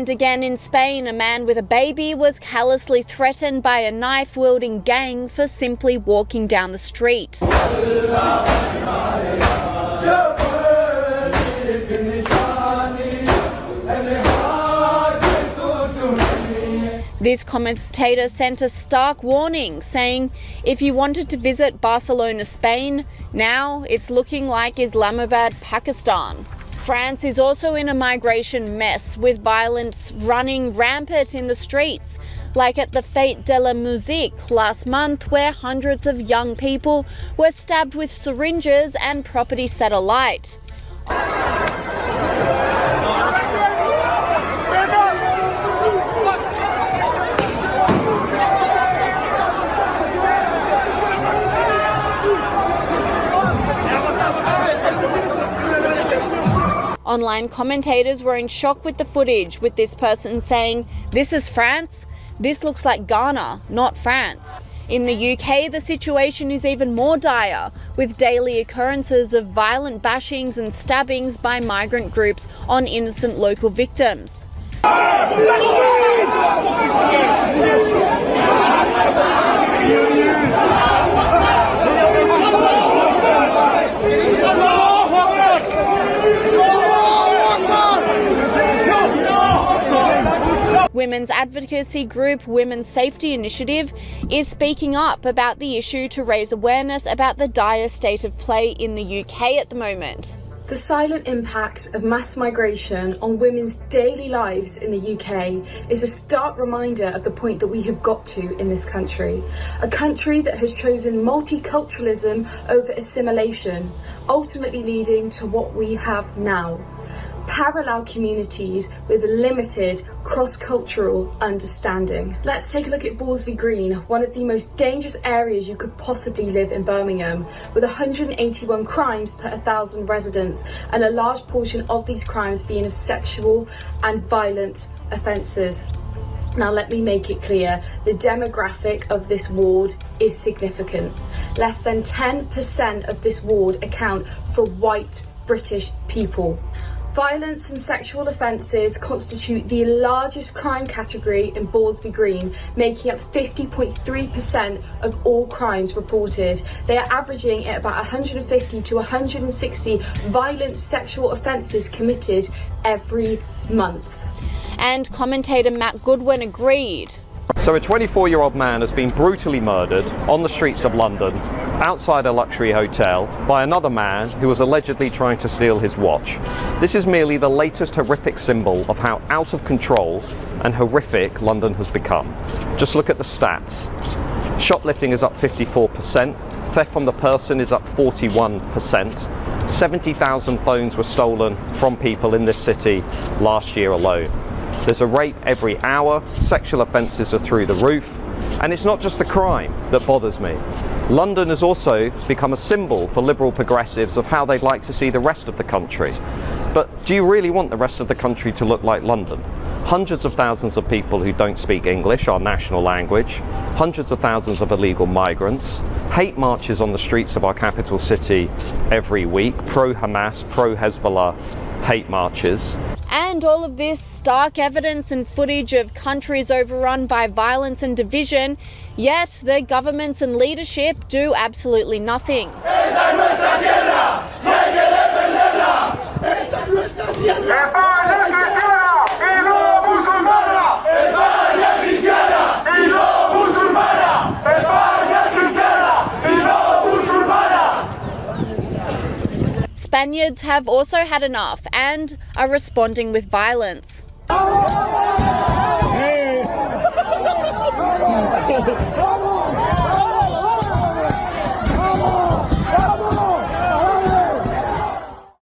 And again in Spain, a man with a baby was callously threatened by a knife-wielding gang for simply walking down the street. This commentator sent a stark warning, saying if you wanted to visit Barcelona, Spain, now it's looking like Islamabad, Pakistan. France is also in a migration mess, with violence running rampant in the streets, like at the Fête de la Musique last month, where hundreds of young people were stabbed with syringes and property set alight. Online commentators were in shock with the footage, with this person saying, "This is France? This looks like Ghana, not France." In the UK, the situation is even more dire, with daily occurrences of violent bashings and stabbings by migrant groups on innocent local victims. Women's advocacy group Women's Safety Initiative is speaking up about the issue to raise awareness about the dire state of play in the UK at the moment. The silent impact of mass migration on women's daily lives in the UK is a stark reminder of the point that we have got to in this country. A country that has chosen multiculturalism over assimilation, ultimately leading to what we have now. Parallel communities with limited cross-cultural understanding. Let's take a look at Borsley Green, one of the most dangerous areas you could possibly live in Birmingham, with 181 crimes per 1,000 residents, and a large portion of these crimes being of sexual and violent offences. Now let me make it clear, the demographic of this ward is significant. Less than 10% of this ward account for white British people. Violence and sexual offences constitute the largest crime category in Borsley Green, making up 50.3% of all crimes reported. They are averaging at about 150 to 160 violent sexual offences committed every month. And commentator Matt Goodwin agreed. So a 24-year-old man has been brutally murdered on the streets of London, outside a luxury hotel, by another man who was allegedly trying to steal his watch. This is merely the latest horrific symbol of how out of control and horrific London has become. Just look at the stats. Shoplifting is up 54%, theft from the person is up 41%, 70,000 phones were stolen from people in this city last year alone. There's a rape every hour, sexual offences are through the roof, and it's not just the crime that bothers me. London has also become a symbol for liberal progressives of how they'd like to see the rest of the country. But do you really want the rest of the country to look like London? Hundreds of thousands of people who don't speak English, our national language, hundreds of thousands of illegal migrants, hate marches on the streets of our capital city every week, pro-Hamas, pro-Hezbollah hate marches. And all of this stark evidence and footage of countries overrun by violence and division, yet their governments and leadership do absolutely nothing. Esta es nuestra tierra, y hay que defenderla. Esta es nuestra tierra. España cristiana y no musulmana. España cristiana y no musulmana. España cristiana y no musulmana. Spaniards have also had enough and are responding with violence.